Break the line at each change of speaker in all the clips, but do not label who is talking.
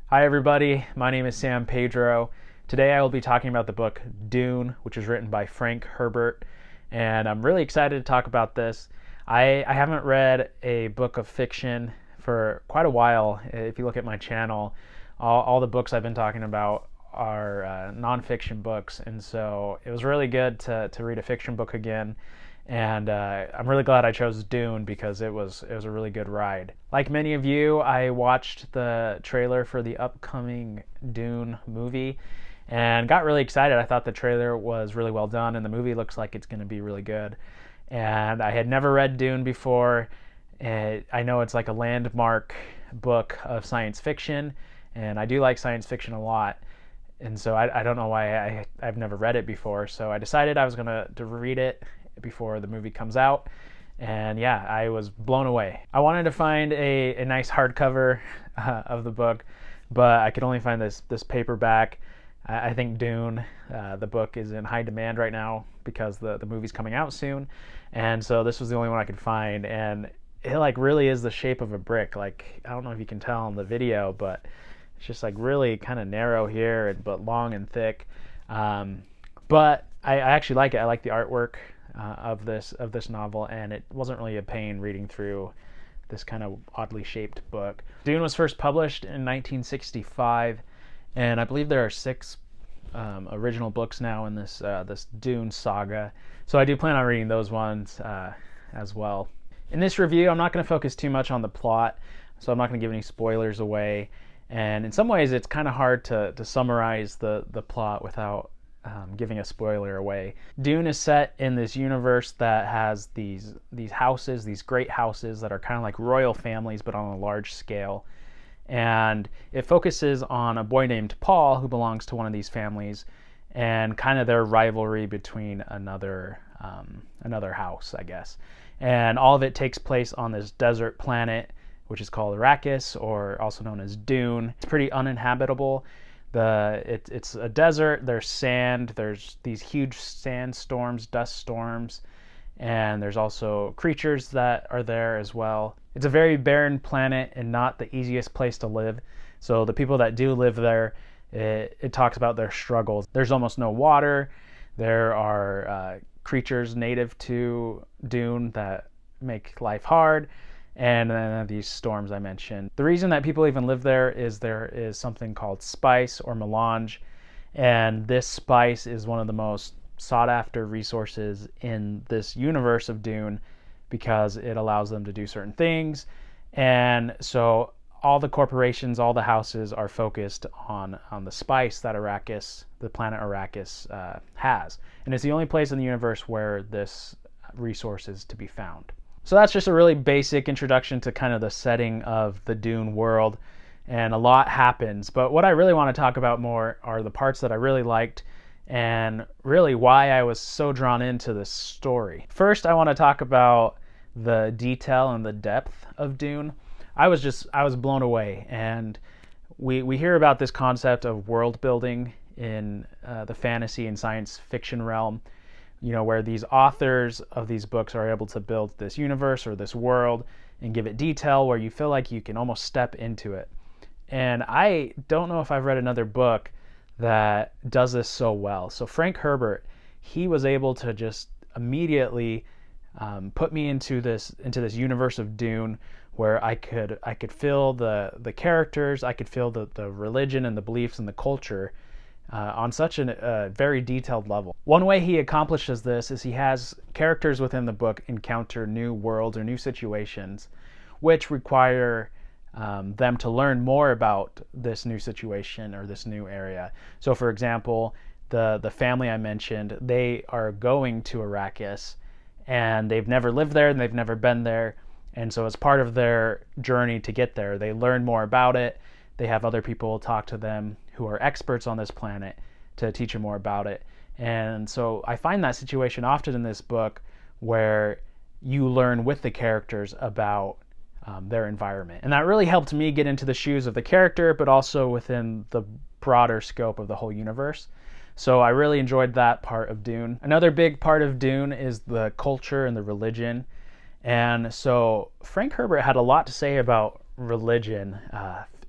Hi everybody, my name is Sam Pedro. Today I will be talking about the book Dune, which is written by Frank Herbert, and I'm really excited to talk about this. I haven't read a book of fiction for quite a while. If you look at my channel, all the books I've been talking about are nonfiction books, and so it was really good to read a fiction book again. And I'm really glad I chose Dune because it was a really good ride. Like many of you, I watched the trailer for the upcoming Dune movie and got really excited. I thought the trailer was really well done and the movie looks like it's going to be really good. And I had never read Dune before. I know it's like a landmark book of science fiction, and I do like science fiction a lot. And so I don't know why I've never read it before. So I decided I was going to read it before the movie comes out, and yeah, I was blown away. I wanted to find a nice hardcover of the book, but I could only find this paperback. I think Dune, the book, is in high demand right now because the movie's coming out soon, and so this was the only one I could find, and it like really is the shape of a brick. Like, I don't know if you can tell in the video, but it's just like really kind of narrow here, but long and thick. But I actually like it. I like the artwork of this novel, and it wasn't really a pain reading through this kind of oddly shaped book. Dune was first published in 1965, and I believe there are 6 original books now in this Dune saga. So I do plan on reading those ones as well. In this review, I'm not going to focus too much on the plot, so I'm not going to give any spoilers away. And in some ways, it's kind of hard to summarize the plot without giving a spoiler away. Dune is set in this universe that has these houses, these great houses that are kind of like royal families, but on a large scale. And it focuses on a boy named Paul who belongs to one of these families, and kind of their rivalry between another house, I guess. And all of it takes place on this desert planet, which is called Arrakis, or also known as Dune. It's pretty uninhabitable. It's a desert. There's sand. There's these huge sandstorms, dust storms, and there's also creatures that are there as well. It's a very barren planet and not the easiest place to live. So the people that do live there, it talks about their struggles. There's almost no water. There are creatures native to Dune that make life hard. And then these storms I mentioned. The reason that people even live there is something called spice or melange, and this spice is one of the most sought after resources in this universe of Dune because it allows them to do certain things. And so all the corporations, all the houses are focused on the spice that Arrakis, the planet Arrakis, has. And it's the only place in the universe where this resource is to be found. So that's just a really basic introduction to kind of the setting of the Dune world, and a lot happens. But what I really want to talk about more are the parts that I really liked and really why I was so drawn into this story. First, I want to talk about the detail and the depth of Dune. I was blown away, and we hear about this concept of world building in the fantasy and science fiction realm, you know, where these authors of these books are able to build this universe or this world and give it detail where you feel like you can almost step into it. And I don't know if I've read another book that does this so well. So Frank Herbert, he was able to just immediately put me into this universe of Dune, where I could feel the characters, I could feel the religion and the beliefs and the culture on such a very detailed level. One way he accomplishes this is he has characters within the book encounter new worlds or new situations which require them to learn more about this new situation or this new area. So for example, the family I mentioned, they are going to Arrakis and they've never lived there and they've never been there, and so as part of their journey to get there, they learn more about it. They have other people talk to them who are experts on this planet to teach them more about it. And so I find that situation often in this book where you learn with the characters about their environment. And that really helped me get into the shoes of the character, but also within the broader scope of the whole universe. So I really enjoyed that part of Dune. Another big part of Dune is the culture and the religion. And so Frank Herbert had a lot to say about religion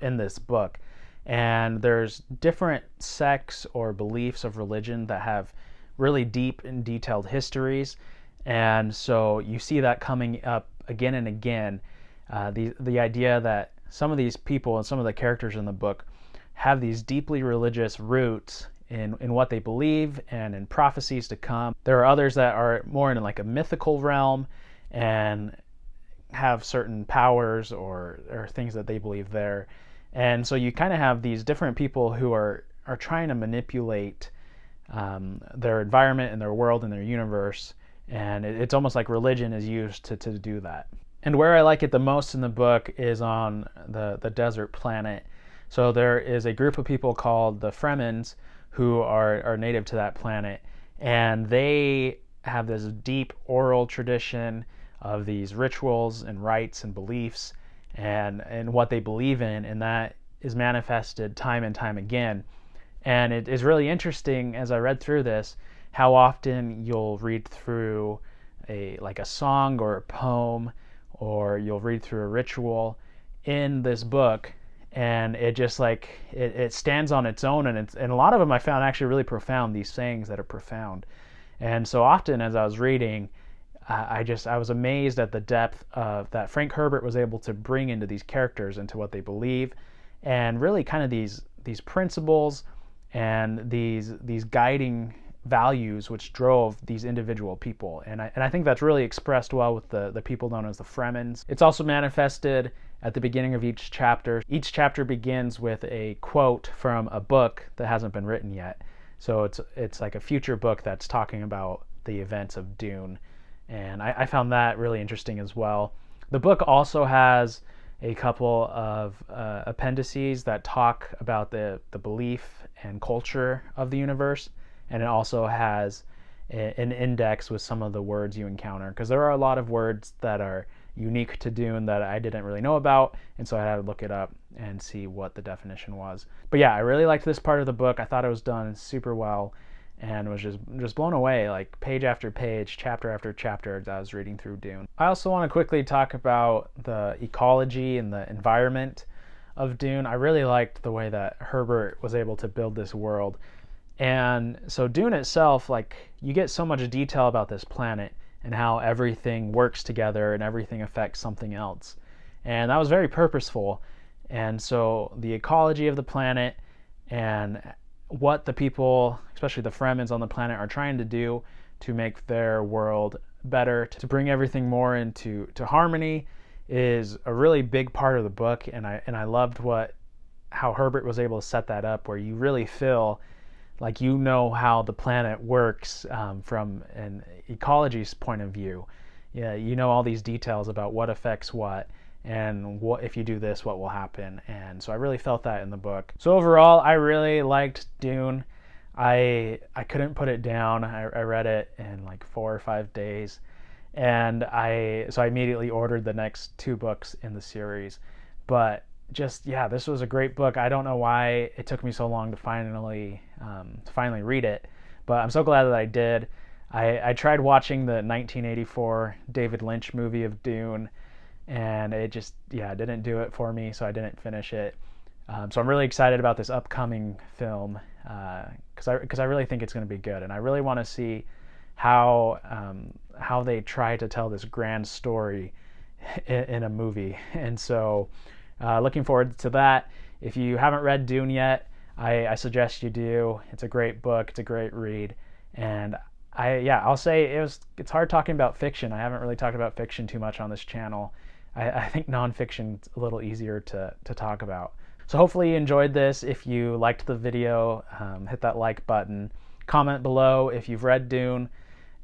in this book. And there's different sects or beliefs of religion that have really deep and detailed histories. And so you see that coming up again and again. The idea that some of these people and some of the characters in the book have these deeply religious roots in what they believe and in prophecies to come. There are others that are more in like a mythical realm and have certain powers or things that they believe there. And so you kind of have these different people who are trying to manipulate their environment and their world and their universe. And it's almost like religion is used to do that. And where I like it the most in the book is on the desert planet. So there is a group of people called the Fremens who are native to that planet, and they have this deep oral tradition of these rituals and rites and beliefs and what they believe in, and that is manifested time and time again. And it is really interesting as I read through this how often you'll read through a song or a poem, or you'll read through a ritual in this book, and it just it stands on its own, and a lot of them I found actually really profound, these sayings that are profound. And so often as I was reading, I was amazed at the depth of that Frank Herbert was able to bring into these characters, into what they believe, and really kind of these principles and these guiding values which drove these individual people. And I think that's really expressed well with the people known as the Fremens. It's also manifested at the beginning of each chapter. Each chapter begins with a quote from a book that hasn't been written yet. So it's like a future book that's talking about the events of Dune. And I found that really interesting as well. The book also has a couple of appendices that talk about the belief and culture of the universe. And it also has an index with some of the words you encounter, because there are a lot of words that are unique to Dune that I didn't really know about, and so I had to look it up and see what the definition was. But yeah, I really liked this part of the book. I thought it was done super well and was just blown away, like page after page, chapter after chapter as I was reading through Dune. I also want to quickly talk about the ecology and the environment of Dune. I really liked the way that Herbert was able to build this world. And so Dune itself, you get so much detail about this planet and how everything works together and everything affects something else. And that was very purposeful. And so the ecology of the planet and what the people, especially the Fremens on the planet, are trying to do to make their world better, to bring everything more into harmony, is a really big part of the book. And I loved how Herbert was able to set that up, where you really feel like you know how the planet works from an ecology's point of view. Yeah, you know all these details about what affects what, and what if you do this, what will happen. And so I really felt that in the book. So overall, I really liked Dune. I couldn't put it down. I read it in 4 or 5 days, and so I immediately ordered the next 2 books in the series. But this was a great book. I don't know why it took me so long to finally read it, but I'm so glad that I did. I tried watching the 1984 David Lynch movie of Dune, and it just didn't do it for me, so I didn't finish it. So I'm really excited about this upcoming film, because I really think it's going to be good, and I really want to see how they try to tell this grand story in a movie. And so looking forward to that. If you haven't read Dune yet, I suggest you do. It's a great book. It's a great read. And I'll say it's hard talking about fiction. I haven't really talked about fiction too much on this channel. I think nonfiction's a little easier to talk about. So hopefully you enjoyed this. If you liked the video, hit that like button. Comment below if you've read Dune,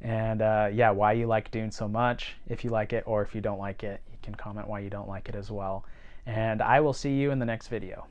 and why you like Dune so much, if you like it, or if you don't like it, you can comment why you don't like it as well. And I will see you in the next video.